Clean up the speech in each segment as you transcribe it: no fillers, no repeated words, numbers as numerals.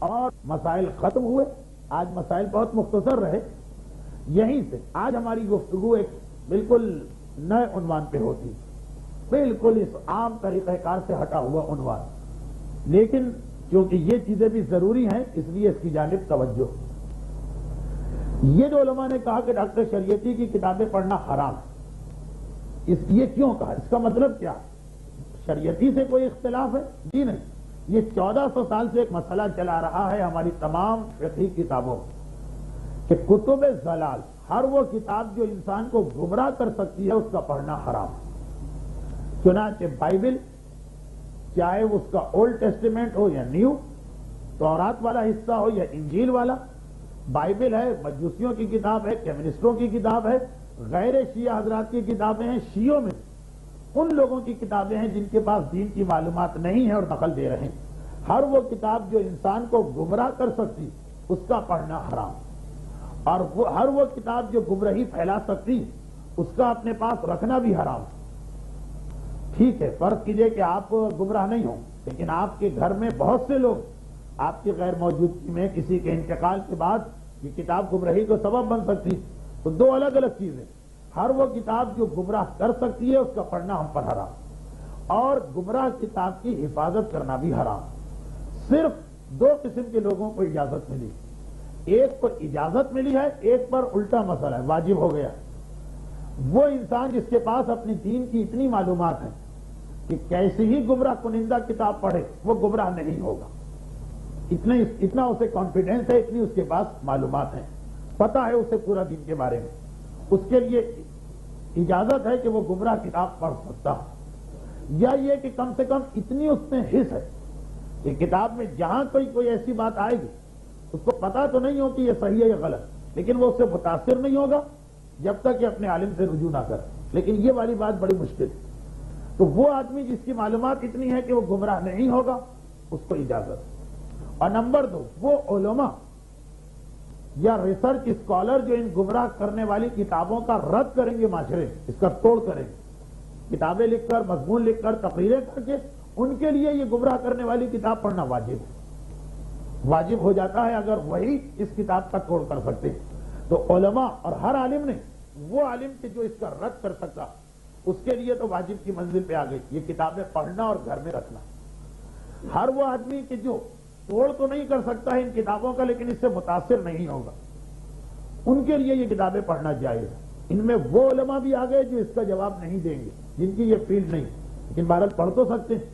اور مسائل ختم ہوئے. آج مسائل بہت مختصر رہے. یہیں سے آج ہماری گفتگو ایک بالکل نئے عنوان پہ ہوتی, بالکل اس عام طریقہ کار سے ہٹا ہوا عنوان, لیکن کیونکہ یہ چیزیں بھی ضروری ہیں اس لیے اس کی جانب توجہ. یہ جو علماء نے کہا کہ ڈاکٹر شریعتی کی کتابیں پڑھنا حرام ہے, یہ کیوں کہا, اس کا مطلب کیا؟ شریعتی سے کوئی اختلاف ہے؟ جی نہیں. یہ 1400 سال سے ایک مسئلہ چلا رہا ہے ہماری تمام فقہی کتابوں کہ کتب ضلال, ہر وہ کتاب جو انسان کو گمراہ کر سکتی ہے اس کا پڑھنا حرام. چنانچہ بائبل, چاہے اس کا اولڈ ٹیسٹیمنٹ ہو یا نیو, تورات والا حصہ ہو یا انجیل والا, بائبل ہے مجوسیوں کی کتاب ہے, کمیونسٹوں کی کتاب ہے, غیر شیعہ حضرات کی کتابیں ہیں, شیعوں میں ان لوگوں کی کتابیں ہیں جن کے پاس دین کی معلومات نہیں ہے اور نقل دے رہے ہیں. ہر وہ کتاب جو انسان کو گمراہ کر سکتی اس کا پڑھنا حرام, اور ہر وہ کتاب جو گمراہی پھیلا سکتی اس کا اپنے پاس رکھنا بھی حرام. ٹھیک ہے, فرض کیجئے کہ آپ گمراہ نہیں ہوں, لیکن آپ کے گھر میں بہت سے لوگ آپ کی غیر موجودگی میں کسی کے انتقال کے بعد یہ کتاب گمراہی کو سبب بن سکتی. تو دو الگ الگ چیزیں. ہر وہ کتاب جو گمراہ کر سکتی ہے اس کا پڑھنا ہم پر حرام, اور گمراہ کتاب کی حفاظت کرنا بھی حرام. صرف دو قسم کے لوگوں کو اجازت ملی, ایک کو اجازت ملی ہے, ایک پر الٹا مسئلہ ہے, واجب ہو گیا. وہ انسان جس کے پاس اپنی دین کی اتنی معلومات ہیں کہ کیسی ہی گمراہ کنندہ کتاب پڑھے وہ گمراہ نہیں ہوگا, اتنا اسے کانفیڈنس ہے, اتنی اس کے پاس معلومات ہیں, پتہ ہے اسے پورا دین کے بارے میں, اس کے لیے اجازت ہے کہ وہ گمراہ کتاب پڑھ سکتا. یا یہ کہ کم سے کم اتنی اس میں حس ہے کہ کتاب میں جہاں کوئی ایسی بات آئے گی اس کو پتا تو نہیں ہو کہ یہ صحیح ہے یا غلط, لیکن وہ اس سے متاثر نہیں ہوگا جب تک کہ اپنے عالم سے رجوع نہ کرے. لیکن یہ والی بات بڑی مشکل ہے. تو وہ آدمی جس کی معلومات اتنی ہے کہ وہ گمراہ نہیں ہوگا اس کو اجازت. اور نمبر 2, وہ علماء یا ریسرچ اسکالر جو ان گمراہ کرنے والی کتابوں کا رد کریں گے, معاشرے اس کا توڑ کریں گے, کتابیں لکھ کر, مضمون لکھ کر, تقریریں کر کے, ان کے لیے یہ گمراہ کرنے والی کتاب پڑھنا واجب ہو جاتا ہے اگر وہی اس کتاب کا توڑ کر سکتے. تو علماء اور ہر عالم نے, وہ عالم کہ جو اس کا رد کر سکتا اس کے لیے تو واجب کی منزل پہ آ گئی یہ کتابیں پڑھنا اور گھر میں رکھنا. ہر وہ آدمی کہ جو توڑ تو نہیں کر سکتا ہے ان کتابوں کا لیکن اس سے متاثر نہیں ہوگا, ان کے لیے یہ کتابیں پڑھنا جائز ہے. ان میں وہ علماء بھی آ گئے جو اس کا جواب نہیں دیں گے, جن کی یہ فیلڈ نہیں, لیکن بہرحال پڑھ تو سکتے ہیں.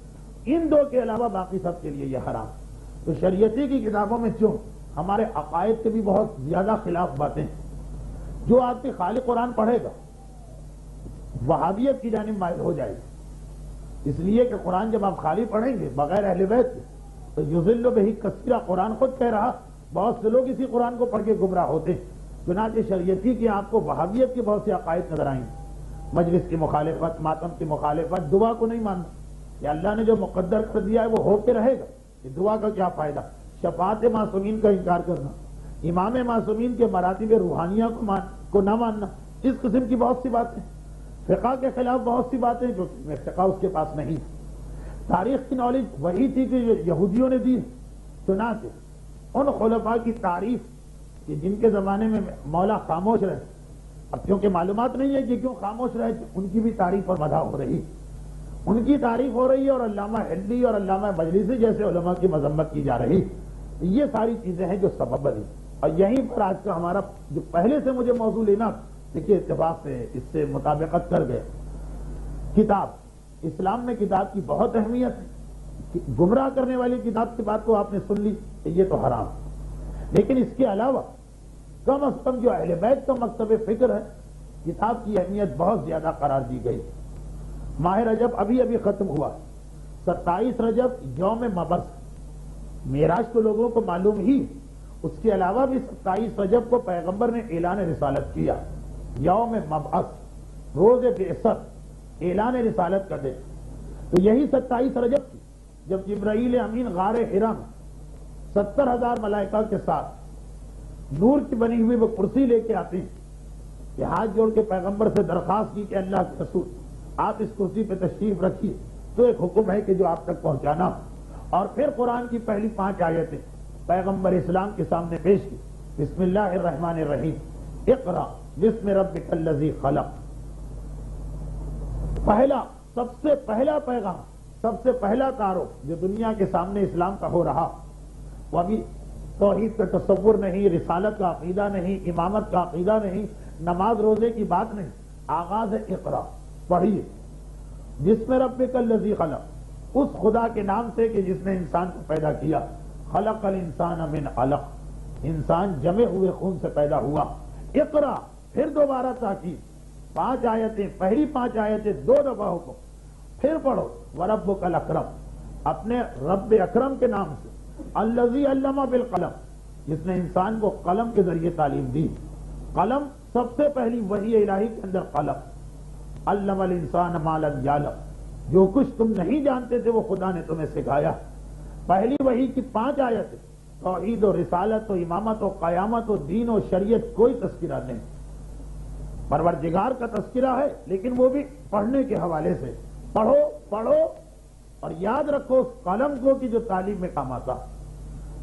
ان دو کے علاوہ باقی سب کے لیے یہ حرام. تو شریعتی کی کتابوں میں چوں ہمارے عقائد کے بھی بہت زیادہ خلاف باتیں ہیں. جو آپ کے خالق قرآن پڑھے گا وہابیت کی جانب مائل ہو جائے گا, اس لیے کہ قرآن جب آپ خالی پڑھیں گے بغیر اہل بیت کے تو یضل بہ کثیرا, قرآن خود کہہ رہا بہت سے لوگ اسی قرآن کو پڑھ کے گمراہ ہوتے ہیں. چنانچہ شریعتی کی آپ کو وہابیت کے بہت سے عقائد نظر آئیں گے, مجلس کی مخالفت, ماتم کی مخالفت, دعا کو نہیں ماننا, یا اللہ نے جو مقدر کر دیا ہے وہ ہو کے رہے گا, یہ دعا کا کیا فائدہ, شفاعت معصومین کا انکار کرنا, امام معصومین کے مراتب روحانیہ کو نہ ماننا, اس قسم کی بہت سی باتیں. فقہ کے خلاف بہت سی باتیں جو فقہ اس کے پاس نہیں. تاریخ کی نالج وہی تھی کہ یہودیوں نے دی. چنانچہ ان خلفاء کی تعریف کہ جن کے زمانے میں مولا خاموش رہے, اب کیونکہ معلومات نہیں ہے کہ کیوں خاموش رہے, ان کی بھی تعریف اور مدح ہو رہی, ان کی تعریف ہو رہی ہے, اور علامہ ہلڈی اور علامہ مجلسی جیسے علماء کی مذمت کی جا رہی. یہ ساری چیزیں ہیں جو سبب بنی. اور یہیں پر آج کا ہمارا جو پہلے سے مجھے موضوع لینا, دیکھیے اتفاق سے اس سے مطابقت کر گئے. کتاب, اسلام میں کتاب کی بہت اہمیت ہے. گمراہ کرنے والی کتاب کی بات کو آپ نے سن لی کہ یہ تو حرام, لیکن اس کے علاوہ کم از کم جو اہل بیت کا مکتب فکر ہے کتاب کی اہمیت بہت زیادہ قرار دی گئی. ماہ رجب ابھی ختم ہوا, 27 رجب یوم مبعث, معراج تو لوگوں کو معلوم ہی, اس کے علاوہ بھی 27 رجب کو پیغمبر نے اعلان رسالت کیا, یوم مبعث, روز بعثت, اعلان رسالت کر دے. تو یہی 27 رجب جب جبرائیل امین غار حرا میں 70,000 ملائکہ کے ساتھ نور کی بنی ہوئی وہ کرسی لے کے آتے ہیں کہ ہاتھ جوڑ کے پیغمبر سے درخواست کی کہ اللہ کے رسول آپ اس کرسی پہ تشریف رکھیے, تو ایک حکم ہے کہ جو آپ تک پہنچانا. اور پھر قرآن کی پہلی 5 آیتیں پیغمبر اسلام کے سامنے پیش کی. بسم اللہ الرحمن الرحیم. اقرا بسم ربک الذی خلق. سب سے پہلا پیغام، سب سے پہلا تعارف جو دنیا کے سامنے اسلام کا ہو رہا، وہ ابھی توحید کا تصور نہیں، رسالت کا عقیدہ نہیں، امامت کا عقیدہ نہیں، نماز روزے کی بات نہیں. آغاز ہے اقرا، پڑھیے. بسم ربک الذی خلق، اس خدا کے نام سے کہ جس نے انسان کو پیدا کیا. خلق الانسان من علق، انسان جمے ہوئے خون سے پیدا ہوا. اقرا، پھر دوبارہ تاکید. 5 آیتیں، پہلی 5 آیتیں 2 دفعہ حکم. پھر پڑھو وربک الاکرم، اپنے رب اکرم کے نام سے. الذی علم بالقلم، جس نے انسان کو قلم کے ذریعے تعلیم دی. قلم سب سے پہلی وحی الہی کے اندر قلم. علم الانسان ما لم یعلم، جو کچھ تم نہیں جانتے تھے وہ خدا نے تمہیں سکھایا. پہلی وحی کی 5 آیتیں، توحید و رسالت و امامت و قیامت و دین و شریعت، کوئی تذکرہ نہیں. پروردگار کا تذکرہ ہے لیکن وہ بھی پڑھنے کے حوالے سے. پڑھو اور یاد رکھو اس قلم کو کہ جو تعلیم میں کام آتا.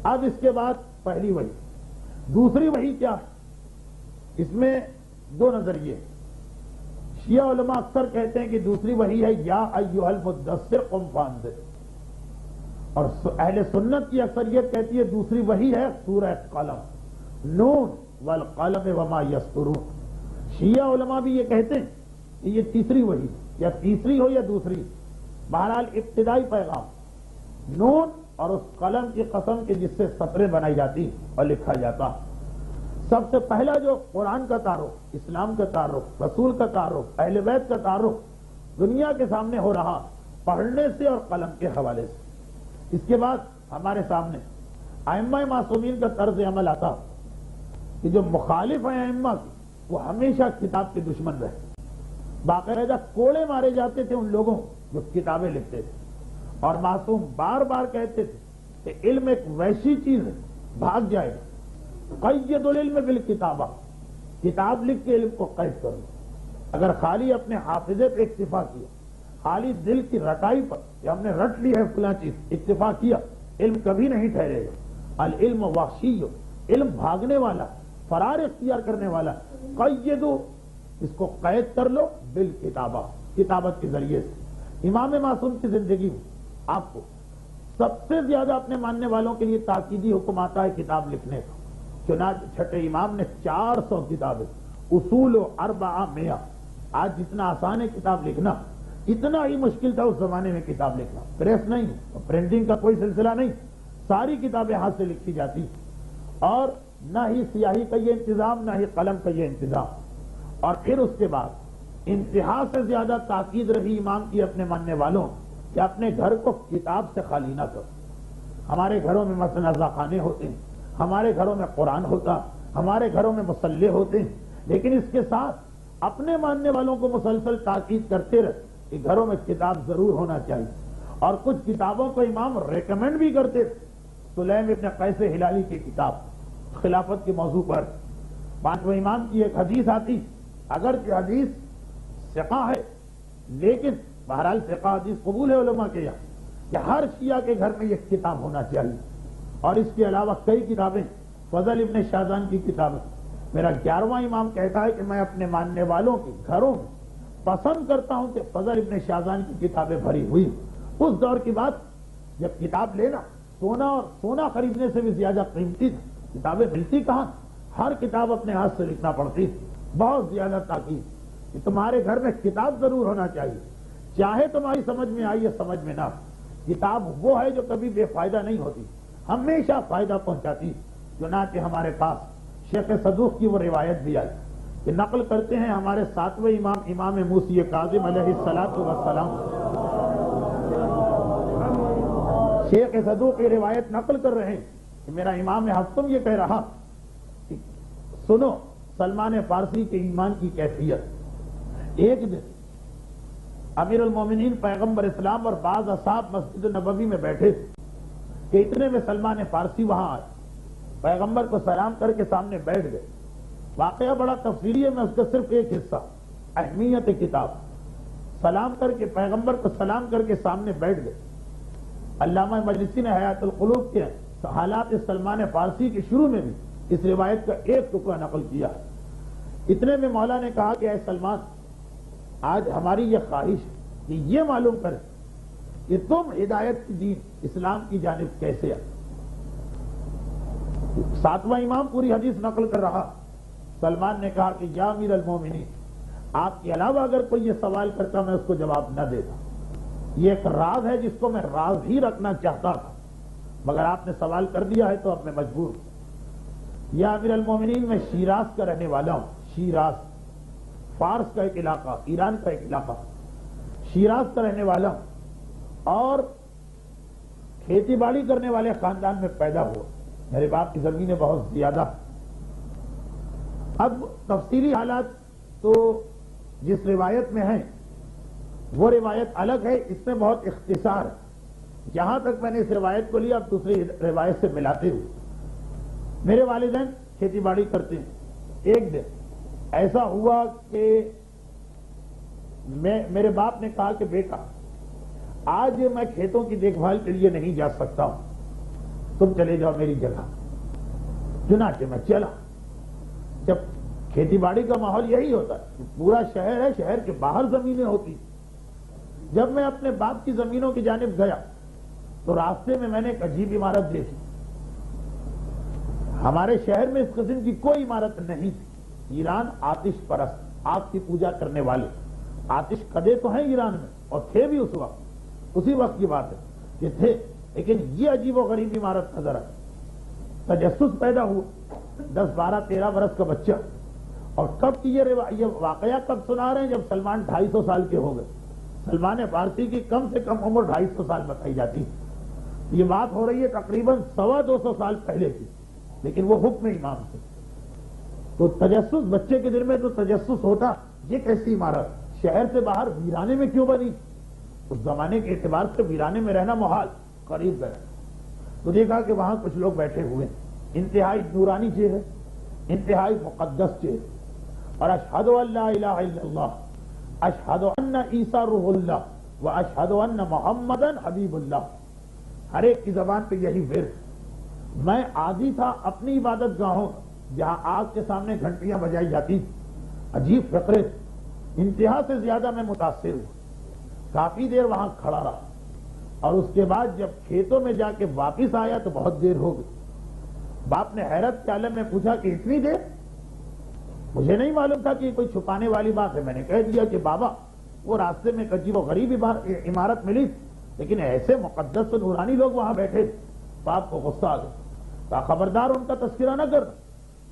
اب اس کے بعد پہلی وحی. دوسری وحی کیا ہے؟ اس میں 2 نظریے. شیعہ علماء اکثر کہتے ہیں کہ دوسری وحی ہے یا ایھا المدثر قم فانذر، اور اہل سنت کی اکثریت کہتی ہے دوسری وحی ہے سورہ قلم، نون والقلم وما یسطرون. شیعہ علماء بھی یہ کہتے ہیں کہ یہ تیسری وحی، یا تیسری ہو یا دوسری، بہرحال ابتدائی پیغام نون اور اس قلم کی قسم کے جس سے سطریں بنائی جاتی اور لکھا جاتا. سب سے پہلا جو قرآن کا تعارف، اسلام کا تعارف، رسول کا تعارف، اہل بیت کا تعارف دنیا کے سامنے ہو رہا پڑھنے سے اور قلم کے حوالے سے. اس کے بعد ہمارے سامنے ائمہ معصومین کا طرز عمل آتا کہ جو مخالف ہیں ائمہ کی وہ ہمیشہ کتاب کے دشمن رہے. باقاعدہ کوڑے مارے جاتے تھے ان لوگوں جو کتابیں لکھتے تھے، اور معصوم بار بار کہتے تھے کہ علم ایک ویسی چیز ہے بھاگ جائے گا. قید العلم بالکتابہ، کتاب لکھ کے علم کو قید کرو. اگر خالی اپنے حافظے پہ اکتفا کیا، خالی دل کی رٹائی پر کہ ہم نے رٹ لی ہے فلاں چیز اکتفا کیا، علم کبھی نہیں ٹھہرے گا. العلم وحشی، علم بھاگنے والا، فرار اختیار کرنے والا. قیدو، اس کو قید کر لو بالکتابہ، کتابت کے ذریعے سے. امام معصوم کی زندگی میں آپ کو سب سے زیادہ اپنے ماننے والوں کے لیے تاکیدی حکم آتا ہے کتاب لکھنے کا. چنانچہ چھٹے امام نے 400 کتابیں، اصول و 400. آج جتنا آسان ہے کتاب لکھنا، اتنا ہی مشکل تھا اس زمانے میں کتاب لکھنا. پریس نہیں، پرنٹنگ کا کوئی سلسلہ نہیں، ساری کتابیں ہاتھ سے لکھی جاتی، اور نہ ہی سیاہی کا یہ انتظام، نہ ہی قلم کا یہ انتظام. اور پھر اس کے بعد انتہا سے زیادہ تاکید رہی امام کی اپنے ماننے والوں کہ اپنے گھر کو کتاب سے خالی نہ کرو. ہمارے گھروں میں مثلا خانے ہوتے ہیں، ہمارے گھروں میں قرآن ہوتا، ہمارے گھروں میں مصلے ہوتے ہیں، لیکن اس کے ساتھ اپنے ماننے والوں کو مسلسل تاکید کرتے رہے کہ گھروں میں کتاب ضرور ہونا چاہیے. اور کچھ کتابوں کو امام ریکمینڈ بھی کرتے تھے. سلیم ابن قیس ہلالی کی کتاب خلافت کے موضوع پر 5ویں امام کی ایک حدیث آتی، اگرچہ حدیث ثقہ ہے لیکن بہرحال ثقہ حدیث قبول ہے علماء کے یہاں کہ ہر شیعہ کے گھر میں یہ کتاب ہونا چاہیے. اور اس کے علاوہ کئی کتابیں، فضل ابن شاذان کی کتابیں. میرا 11واں امام کہتا ہے کہ میں اپنے ماننے والوں کے گھروں میں پسند کرتا ہوں کہ فضل ابن شاذان کی کتابیں بھری ہوئی. اس دور کی بات جب کتاب لینا سونا خریدنے سے بھی زیادہ قیمتی تھی. کتابیں ملتی کہاں، ہر کتاب اپنے ہاتھ سے لکھنا پڑتی. بہت زیادہ تاکید کہ تمہارے گھر میں کتاب ضرور ہونا چاہیے، چاہے تمہاری سمجھ میں آئی یا سمجھ میں نہ. کتاب وہ ہے جو کبھی بے فائدہ نہیں ہوتی، ہمیشہ فائدہ پہنچاتی. چنانچہ ہمارے پاس شیخ صدوق کی وہ روایت بھی آئی کہ نقل کرتے ہیں ہمارے 7ویں امام، امام موسی کاظم علیہ السلام، شیخ صدوق کی روایت نقل کر رہے ہیں کہ میرا امام ہفتم یہ کہہ رہا کہ سنو سلمان فارسی کے ایمان کی کیفیت. ایک دن امیر المومنین پیغمبر اسلام اور بعض اصحاب مسجد نبوی میں بیٹھے کہ اتنے میں سلمان فارسی وہاں آئے، پیغمبر کو سلام کر کے سامنے بیٹھ گئے. واقعہ بڑا تفصیلی ہے، میں اس کا صرف ایک حصہ، اہمیت کتاب. سلام کر کے پیغمبر کو سلام کر کے سامنے بیٹھ گئے. علامہ مجلسی نے حیات القلوب کے حالات سلمان فارسی کے شروع میں بھی اس روایت کا ایک ٹکڑا نقل کیا. اتنے میں مولا نے کہا کہ اے سلمان، آج ہماری یہ خواہش ہے کہ یہ معلوم کریں کہ تم ہدایت کی دین اسلام کی جانب کیسے آئے. ساتواں امام پوری حدیث نقل کر رہا. سلمان نے کہا کہ یا امیر المومنین، آپ کے علاوہ اگر کوئی یہ سوال کرتا میں اس کو جواب نہ دیتا. یہ ایک راز ہے جس کو میں راز ہی رکھنا چاہتا تھا، مگر آپ نے سوال کر دیا ہے تو اب میں مجبور ہوں. یا امیر المومنین، میں شیراز کا رہنے والا ہوں. شیراز فارس کا ایک علاقہ، ایران کا ایک علاقہ، شیراز کا رہنے والا ہوں اور کھیتی باڑی کرنے والے خاندان میں پیدا ہوا. میرے باپ کی زمینیں بہت زیادہ. اب تفصیلی حالات تو جس روایت میں ہیں وہ روایت الگ ہے، اس میں بہت اختصار ہے. جہاں تک میں نے اس روایت کو لیا اب دوسری روایت سے ملاتے ہوئے، میرے والدین کھیتی باڑی کرتے ہیں. ایک دن ایسا ہوا کہ میرے باپ نے کہا کہ بیٹا آج میں کھیتوں کی دیکھ بھال کے لیے نہیں جا سکتا ہوں، تم چلے جاؤ میری جگہ. چنانچہ میں چلا. جب کھیتی باڑی کا ماحول یہی ہوتا ہے، پورا شہر ہے، شہر کے باہر زمینیں ہوتی. جب میں اپنے باپ کی زمینوں کی جانب گیا تو راستے میں نے ایک عجیب عمارت دیکھی. ہمارے شہر میں اس قسم کی کوئی عمارت نہیں تھی. ایران آتش پرست، آگ کی پوجا کرنے والے، آتش کدے تو ہیں ایران میں اور تھے بھی اس وقت، اسی وقت کی بات ہے کہ تھے، لیکن یہ عجیب و غریب عمارت نظر آئی. تجسس پیدا ہوا. 10 12 13 برس کا بچہ. اور کب کی یہ واقعہ کب سنا رہے ہیں؟ جب سلمان 250 سال کے ہو گئے. سلمان فارسی کی کم سے کم عمر 250 سال بتائی جاتی ہے. یہ بات ہو رہی ہے تقریباً 225 سال پہلے کی، لیکن وہ حکم امام سے. تو تجسس بچے کے دل میں تو تجسس ہوتا، یہ کیسی عمارت شہر سے باہر ویرانے میں کیوں بنی؟ اس زمانے کے اعتبار سے ویرانے میں رہنا محال. قریب گئے تو دیکھا کہ وہاں کچھ لوگ بیٹھے ہوئے، انتہائی نورانی چہرے، انتہائی مقدس چہرے، اور اشہد ان لا الہ الا اللہ، اشہد ان عیسیٰ روح اللہ و اشہد ان محمدن حبیب اللہ. ہر ایک کی زبان پہ یہی ورد. میں عادی تھا اپنی عبادت گاہوں جہاں آگ کے سامنے گھنٹیاں بجائی جاتی، عجیب فقرے، انتہا سے زیادہ میں متاثر ہوں. کافی دیر وہاں کھڑا رہا اور اس کے بعد جب کھیتوں میں جا کے واپس آیا تو بہت دیر ہو گئی. باپ نے حیرت کے عالم میں پوچھا کہ اتنی دیر؟ مجھے نہیں معلوم تھا کہ یہ کوئی چھپانے والی بات ہے. میں نے کہہ دیا کہ بابا وہ راستے میں عجیب و غریب عمارت ملی لیکن ایسے مقدس و نورانی لوگ وہاں بیٹھے. باپ کو غصہ آ گیا. کہا خبردار ان کا تذکرہ نہ کرنا،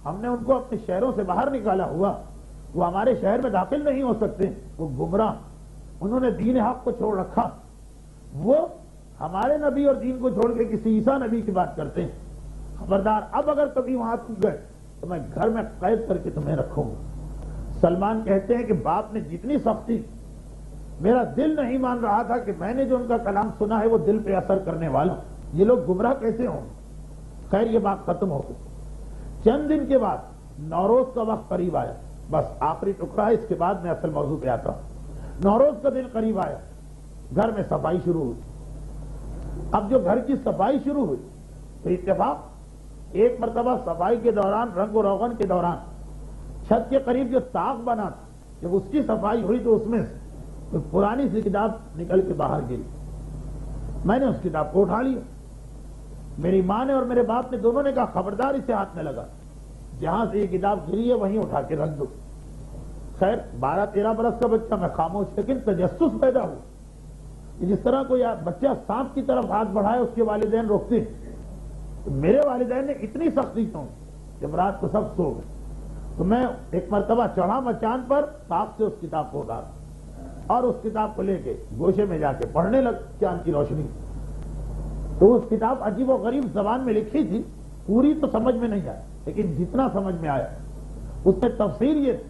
ہم نے ان کو اپنے شہروں سے باہر نکالا ہوا، وہ ہمارے شہر میں داخل نہیں ہو سکتے. وہ گمراہ، انہوں نے دین حق کو چھوڑ رکھا، وہ ہمارے نبی اور دین کو چھوڑ کے کسی عیسیٰ نبی کی بات کرتے ہیں. خبردار اب اگر کبھی وہاں تم گئے تو میں گھر میں قید کر کے تمہیں رکھوں گا. سلمان کہتے ہیں کہ باپ نے جتنی سختی، میرا دل نہیں مان رہا تھا کہ میں نے جو ان کا کلام سنا ہے وہ دل پہ اثر کرنے والا، یہ لوگ گمراہ کیسے ہوں. خیر یہ بات ختم ہو گئی. چند دن کے بعد نوروز کا وقت قریب آیا. بس آخری ٹکڑا ہے، اس کے بعد میں اصل موضوع پہ آتا ہوں. نوروز کا دن قریب آیا، گھر میں صفائی شروع ہوئی. اب جو گھر کی صفائی شروع ہوئی تو اتفاق ایک مرتبہ صفائی کے دوران، رنگ و روغن کے دوران، چھت کے قریب جو طاق بنا تھا جب اس کی صفائی ہوئی تو اس میں سے کوئی پرانی سی کتاب نکل کے باہر گری. میں نے اس کتاب کو اٹھا لیا. میری ماں نے اور میرے باپ نے دونوں نے کہا خبردار اسے ہاتھ میں لگا، جہاں سے یہ کتاب گری ہے وہیں اٹھا کے رکھ دو. خیر 12 13 برس کا بچہ، میں خاموش، لیکن تجسس پیدا ہوا. جس طرح کوئی بچہ سانپ کی طرف ہاتھ بڑھائے اس کے والدین روکتے. میرے والدین نے اتنی سختی کیوں؟ جب رات کو سب سو گئے تو میں ایک مرتبہ چڑھا مچان پر، طاق سے اس کتاب کو اتارا اور اس کتاب کو لے کے گوشے میں جا کے پڑھنے لگ. چاند کی روشنی تو اس کتاب عجیب و غریب زبان میں لکھی تھی، پوری تو سمجھ میں نہیں آئی لیکن جتنا سمجھ میں آیا اس میں تفسیر یہ تھی.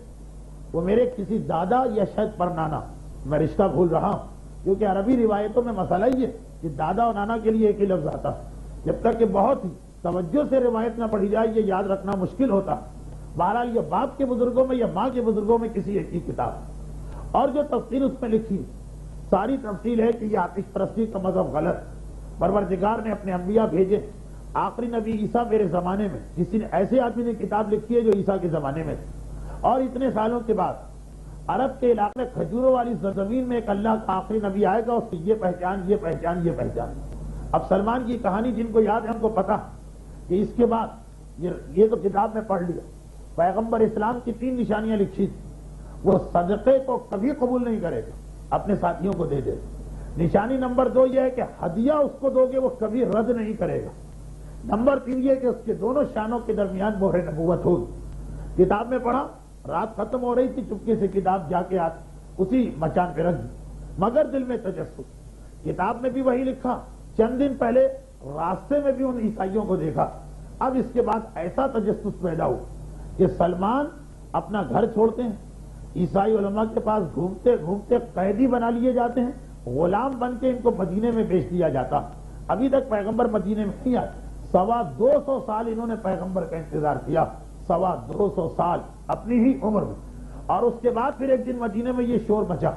وہ میرے کسی دادا یا شاید پرنانا، میں رشتہ بھول رہا ہوں کیونکہ عربی روایتوں میں مسئلہ یہ کہ دادا اور نانا کے لیے ایک ہی لفظ آتا، جب تک کہ بہت ہی توجہ سے روایت نہ پڑھی جائے یہ یاد رکھنا مشکل ہوتا. بہرحال یہ باپ کے بزرگوں میں یا ماں کے بزرگوں میں کسی ایک ہی کتاب، اور جو تفسیر اس میں لکھی ساری تفصیل ہے کہ یہ آتش پرستی کا مذہب غلط، پروردگار نے اپنے انبیاء بھیجے آخری نبی عیسیٰ میرے زمانے میں، کسی نے ایسے آدمی نے کتاب لکھی ہے جو عیسیٰ کے زمانے میں تھے، اور اتنے سالوں کے بعد عرب کے علاقے میں کھجوروں والی زمین میں ایک اللہ کا آخری نبی آئے گا، اس کی یہ پہچان یہ پہچان یہ پہچان۔ اب سلمان کی کہانی جن کو یاد ہے ہم کو پتا کہ اس کے بعد یہ تو کتاب میں پڑھ لیا، پیغمبر اسلام کی 3 نشانیاں لکھی تھی، وہ صدقے کو کبھی قبول نہیں کرے گا، اپنے ساتھیوں کو دے دے۔ نشانی نمبر 2 یہ ہے کہ ہدیہ اس کو دو گے وہ کبھی رد نہیں کرے گا۔ نمبر 3 یہ کہ اس کے دونوں شانوں کے درمیان مہر نبوت ہوگی۔ کتاب میں پڑھا، رات ختم ہو رہی تھی، چپکے سے کتاب جا کے اسی مچان پہ رکھ دی، مگر دل میں تجسس۔ کتاب میں بھی وہی لکھا، چند دن پہلے راستے میں بھی ان عیسائیوں کو دیکھا۔ اب اس کے بعد ایسا تجسس پیدا ہو کہ سلمان اپنا گھر چھوڑتے ہیں، عیسائی علماء کے پاس گھومتے گھومتے قیدی بنا لیے جاتے ہیں، غلام بن کے ان کو مدینے میں بیچ دیا جاتا۔ ابھی تک پیغمبر مدینے میں نہیں آئے، 250 سال انہوں نے پیغمبر کا انتظار کیا، 250 سال اپنی ہی عمر میں۔ اور اس کے بعد پھر ایک دن مدینے میں یہ شور مچا،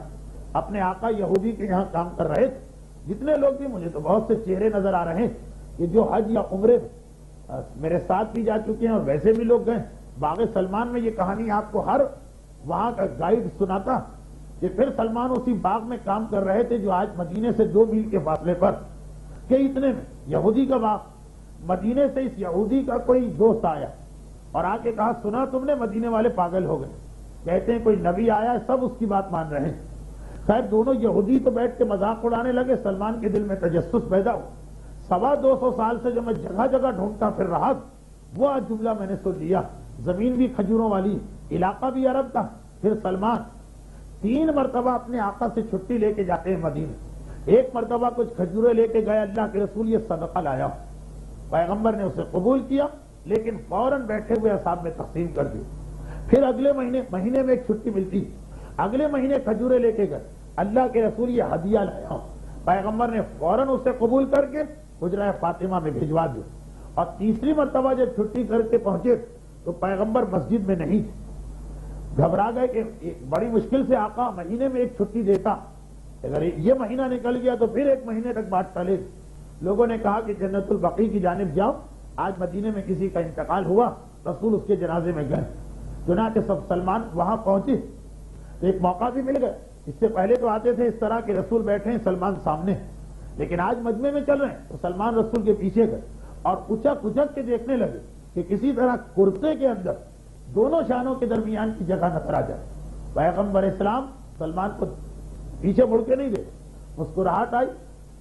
اپنے آقا یہودی کے یہاں کام کر رہے تھے، جتنے لوگ بھی، مجھے تو بہت سے چہرے نظر آ رہے ہیں کہ جو حج یا عمرے میرے ساتھ بھی جا چکے ہیں اور ویسے بھی لوگ گئے۔ باغ سلمان میں یہ کہانی آپ کو ہر وہاں کا گائیڈ سناتا کہ پھر سلمان اسی باغ میں کام کر رہے تھے جو آج مدینے سے 2 میل کے فاصلے پر، کہ اتنے میں یہودی کا باغ، مدینے سے اس یہودی کا کوئی دوست آیا اور آ کے کہا، سنا تم نے مدینے والے پاگل ہو گئے، کہتے ہیں کوئی نبی آیا ہے، سب اس کی بات مان رہے ہیں۔ خیر دونوں یہودی تو بیٹھ کے مذاق اڑانے لگے، سلمان کے دل میں تجسس پیدا ہو۔ 250 سال سے جو میں جگہ جگہ ڈھونڈتا پھر رہا، وہ آج جملہ میں نے سن لیا۔ زمین بھی کھجوروں والی، علاقہ بھی عرب کا۔ پھر سلمان 3 مرتبہ اپنے آقا سے چھٹی لے کے جاتے ہیں مدینے۔ ایک مرتبہ کچھ کھجورے لے کے گئے، اللہ کے رسول یہ صدقہ لایا، پیغمبر نے اسے قبول کیا، لیکن فوراً بیٹھے ہوئے اصحاب میں تقسیم کر دی۔ پھر اگلے مہینے میں ایک چھٹی ملتی، اگلے مہینے کھجورے لے کے گئے، اللہ کے رسول یہ ہدیہ لایا، پیغمبر نے فوراً اسے قبول کر کے حجرہ فاطمہ میں بھجوا دیا۔ اور تیسری مرتبہ جب چھٹی کر کے پہنچے تو پیغمبر مسجد میں نہیں تھے، گھبرا گئے کہ بڑی مشکل سے آقا مہینے میں ایک چھٹی دیتا، اگر یہ مہینہ نکل گیا تو پھر 1 مہینے تک بات ٹلے گی۔ لوگوں نے کہا کہ جنت البقیع کی جانب جاؤ، آج مدینے میں کسی کا انتقال ہوا، رسول اس کے جنازے میں گئے۔ چنانچہ سب سلمان وہاں پہنچے تو ایک موقع بھی مل گیا۔ اس سے پہلے تو آتے تھے اس طرح کہ رسول بیٹھے ہیں، سلمان سامنے، لیکن آج مجمع میں چل رہے ہیں تو سلمان رسول کے پیچھے گئے اور اچک اچک کے دیکھنے لگے کہ کسی طرح کرتے کے اندر دونوں شانوں کے درمیان کی جگہ نظر آ جائے۔ پیغمبر اسلام سلمان کو پیچھے مڑ کے نہیں دیکھے، مسکراہٹ آئی،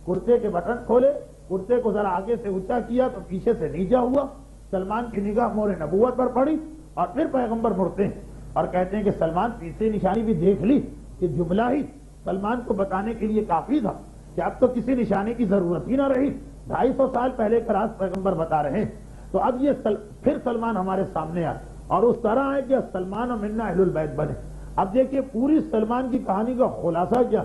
کرتے کے بٹن کھولے، کرتے کو ذرا آگے سے اونچا کیا تو پیچھے سے نیچا ہوا، سلمان کی نگاہ مہر نبوت پر پڑی اور پھر پیغمبر مڑتے ہیں اور کہتے ہیں کہ سلمان تیسری نشانی بھی دیکھ لی، کہ جملہ ہی سلمان کو بتانے کے لیے کافی تھا کہ اب تو کسی نشانی کی ضرورت ہی نہ رہی، 250 سال پہلے کا راز پیغمبر بتا رہے ہیں۔ تو اب یہ پھر سلمان ہمارے سامنے آئے اور اس طرح ہے کہ سلمان و منا اہل البیت بنے۔ اب دیکھیے پوری سلمان کی کہانی کا خلاصہ کیا،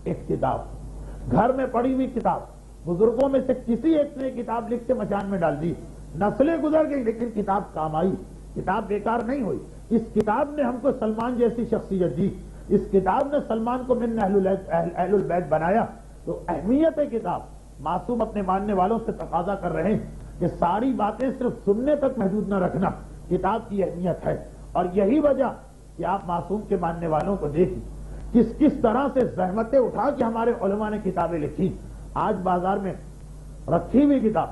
ایک کتاب، گھر میں پڑی ہوئی کتاب، بزرگوں میں سے کسی ایک نے کتاب لکھ کے مچان میں ڈال دی، نسلیں گزر گئی لیکن کتاب کام آئی، کتاب بیکار نہیں ہوئی۔ اس کتاب نے ہم کو سلمان جیسی شخصیت دی، اس کتاب نے سلمان کو من اہل البیت بنایا۔ تو اہمیت ہے کتاب، معصوم اپنے ماننے والوں سے تقاضا کر رہے ہیں کہ ساری باتیں صرف سننے تک محدود نہ رکھنا، کتاب کی اہمیت ہے۔ اور یہی وجہ کہ آپ معصوم کے ماننے والوں کو دیکھیں کس طرح سے زحمتیں اٹھا کے ہمارے علماء نے کتابیں لکھی۔ آج بازار میں رکھی ہوئی کتاب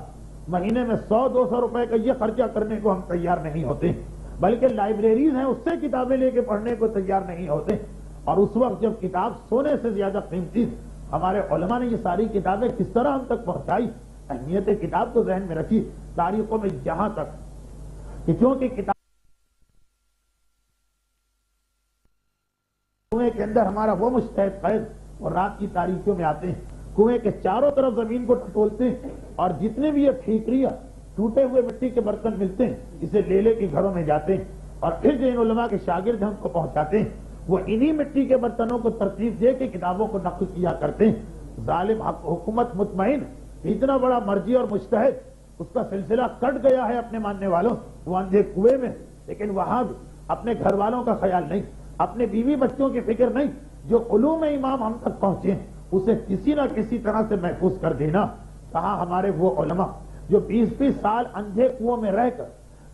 مہینے میں 100-200 روپے کا یہ خرچہ کرنے کو ہم تیار نہیں ہوتے، بلکہ لائبریریز ہیں اس سے کتابیں لے کے پڑھنے کو تیار نہیں ہوتے۔ اور اس وقت جب کتاب سونے سے زیادہ قیمتی، ہمارے علماء نے یہ ساری کتابیں کس طرح ہم تک پہنچائی۔ اہمیت کتاب کو ذہن میں رکھی، تاریخوں میں جہاں تک کہ کیونکہ کتاب کنویں کے اندر ہمارا وہ مجتہد قید اور رات کی تاریکیوں میں آتے ہیں، کنویں کے چاروں طرف زمین کو ٹٹولتے ہیں اور جتنے بھی یہ ٹھیکریاں ٹوٹے ہوئے مٹی کے برتن ملتے ہیں اسے لے لے کے گھروں میں جاتے ہیں اور پھر جو ان علماء کے شاگرد ہم کو پہنچاتے ہیں وہ انہی مٹی کے برتنوں کو ترتیب دے کے کتابوں کو نقل کیا کرتے ہیں۔ ظالم حکومت مطمئن، اتنا بڑا مرجی اور مجتہد، اس کا سلسلہ کٹ گیا ہے اپنے ماننے والوں، وہ اندھے کنویں میں، لیکن وہاں بھی اپنے گھر والوں کا خیال نہیں، اپنے بیوی بچوں کی فکر نہیں۔ جو علوم امام ہم تک پہنچے اسے کسی نہ کسی طرح سے محفوظ کر دینا۔ کہاں ہمارے وہ علماء جو 20-20 سال اندھے کنووں میں رہ کر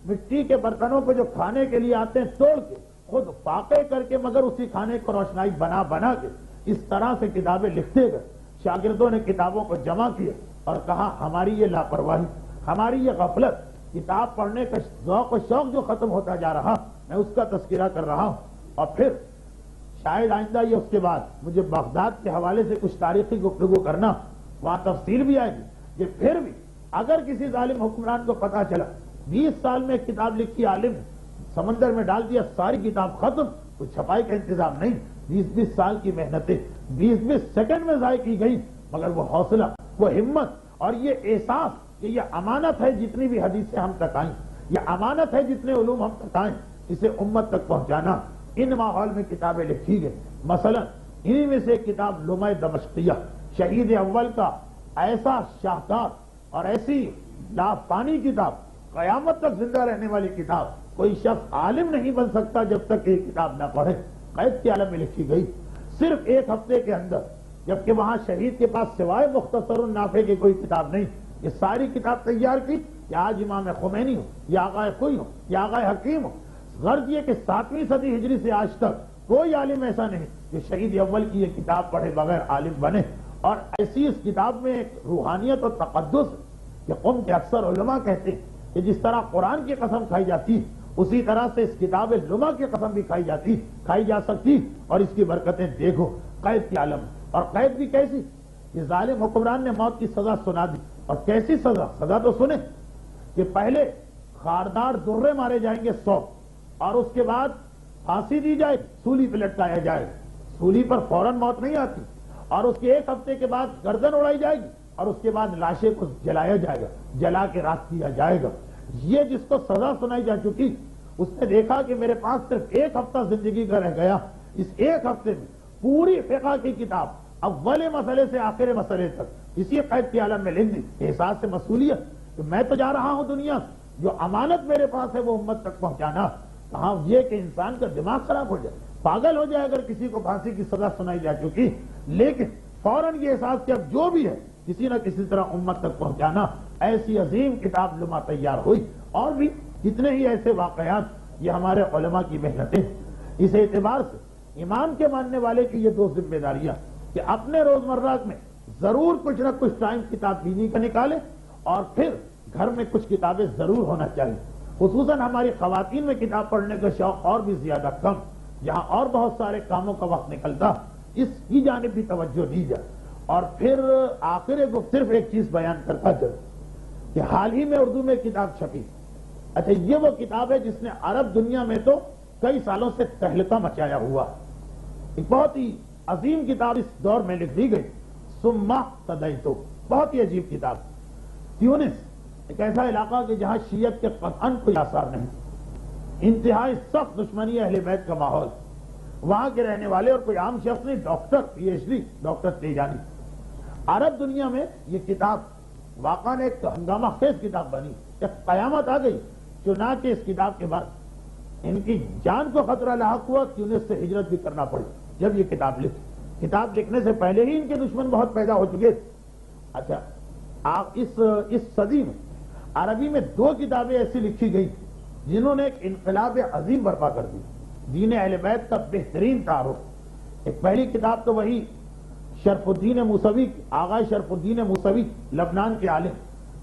مٹی کے برتنوں کو جو کھانے کے لیے آتے ہیں توڑ کے خود فاقے کر کے مگر اسی کھانے کو روشنائی بنا بنا کے اس طرح سے کتابیں لکھتے گئے. شاگردوں نے کتابوں کو جمع کیا اور کہا ہماری یہ لاپرواہی، ہماری یہ غفلت، کتاب پڑھنے کا ذوق و شوق جو ختم ہوتا جا رہا، میں اس کا تذکرہ کر رہا ہوں. اور پھر شاید آئندہ یہ اس کے بعد مجھے بغداد کے حوالے سے کچھ تاریخی گفتگو کرنا، وہاں تفصیل بھی آئے گی کہ پھر بھی اگر کسی ظالم حکمران کو پتا چلا 20 سال میں ایک کتاب لکھی عالم سمندر میں ڈال دیا، ساری کتاب ختم، تو چھپائی کا انتظام نہیں، 20-20 سال کی محنتیں 20-20 سیکنڈ میں ضائع کی گئی. مگر وہ حوصلہ، وہ ہمت اور یہ احساس کہ یہ امانت ہے، جتنی بھی حدیثیں ہم تک آئیں، یہ امانت ہے جتنے علوم ہم تک آئیں، اسے امت تک پہنچانا. ان ماحول میں کتابیں لکھی گئی. مثلا انہی میں سے ایک کتاب لمع دمشقیہ، شہید اول کا ایسا شاہکار اور ایسی لافانی کتاب، قیامت تک زندہ رہنے والی کتاب. کوئی شخص عالم نہیں بن سکتا جب تک یہ کتاب نہ پڑھے. قید کے عالم میں لکھی گئی صرف 1 ہفتے کے اندر، جبکہ وہاں شہید کے پاس سوائے مختصر النافع کی کوئی کتاب نہیں. یہ ساری کتاب تیار کی کہ آج امام خمینی ہو یا آقا کوئی ہو یا آقا حکیم ہو، غرض یہ کہ 7ویں صدی ہجری سے آج تک کوئی عالم ایسا نہیں کہ شہید اول کی یہ کتاب پڑھے بغیر عالم بنے. اور ایسی اس کتاب میں ایک روحانیت اور تقدس کہ قوم کے اکثر علماء کہتے ہیں کہ جس طرح قرآن کی قسم کھائی جاتی اسی طرح سے اس کتاب لمع کی قسم بھی کھائی جا سکتی. اور اس کی برکتیں دیکھو. قید کی عالم، اور قید بھی کیسی کہ ظالم حکمران نے موت کی سزا سنا دی. اور کیسی سزا تو سنیں کہ پہلے خاردار درے مارے جائیں گے 100، اور اس کے بعد پھانسی دی جائے، سولی پہ لٹکایا جائے. سولی پر فوراً موت نہیں آتی، اور اس کے 1 ہفتے کے بعد گردن اڑائی جائے گی، اور اس کے بعد لاشیں کو جلایا جائے گا، جلا کے راکھ کیا جائے گا. یہ جس کو سزا سنائی جا چکی، اس نے دیکھا کہ میرے پاس صرف 1 ہفتہ زندگی کا رہ گیا، اس 1 ہفتے میں پوری فقہ کی کتاب اول مسئلے سے آخر مسئلے تک اسی قید کے عالم میں لکھ دی. احساس سے مسئولیت کہ میں تو جا رہا ہوں دنیا سے، جو امانت میرے پاس ہے وہ امت تک پہنچانا. کہاں یہ کہ انسان کا دماغ خراب ہو جائے، پاگل ہو جائے اگر کسی کو پھانسی کی سزا سنائی جا چکی، لیکن فوراً یہ احساس کہ اب جو بھی ہے کسی نہ کسی طرح امت تک پہنچانا. ایسی عظیم کتاب لمع تیار ہوئی. اور بھی کتنے ہی ایسے واقعات، یہ ہمارے علماء کی محنتیں. اس اعتبار سے امام کے ماننے والے کی یہ 2 ذمہ داریاں کہ اپنے روزمرہ میں ضرور کچھ نہ کچھ ٹائم کتاب بینی کا نکالے، اور پھر گھر میں کچھ کتابیں ضرور ہونا چاہیے. خصوصاً ہماری خواتین میں کتاب پڑھنے کا شوق اور بھی زیادہ کم، جہاں اور بہت سارے کاموں کا وقت نکلتا، اس کی جانب بھی توجہ دی جائے. اور پھر آخر کو صرف ایک چیز بیان کرتا چلوں کہ حال ہی میں اردو میں کتاب چھپی. اچھا، یہ وہ کتاب ہے جس نے عرب دنیا میں تو کئی سالوں سے تہلکہ مچایا ہوا. ایک بہت ہی عظیم کتاب اس دور میں لکھ دی گئی، ثم اهتدیت. بہت ہی عجیب کتاب. تیونس ایک ایسا علاقہ کہ جہاں شیعت کے قطعاً کوئی آثار نہیں، انتہائی سخت دشمنی اہل بیت کا ماحول. وہاں کے رہنے والے اور کوئی عام شخص نہیں، ڈاکٹر PhD ڈاکٹر تیجانی. عرب دنیا میں یہ کتاب واقعاً ایک ہنگامہ خیز کتاب بنی. ایک قیامت آ گئی. چنانچہ اس کتاب کے بعد ان کی جان کو خطرہ لاحق ہوا، تیونس سے ہجرت بھی کرنا پڑی. جب یہ کتاب لکھی، کتاب لکھنے سے پہلے ہی ان کے دشمن بہت پیدا ہو چکے تھے. اچھا، آپ اس صدی میں عربی میں 2 کتابیں ایسی لکھی گئی جنہوں نے ایک انقلاب عظیم برپا کر دی، دین اہل بیت کا بہترین تعارف. ایک پہلی کتاب تو وہی شرف الدین موسوی، آغا شرف الدین موسوی، لبنان کے عالم.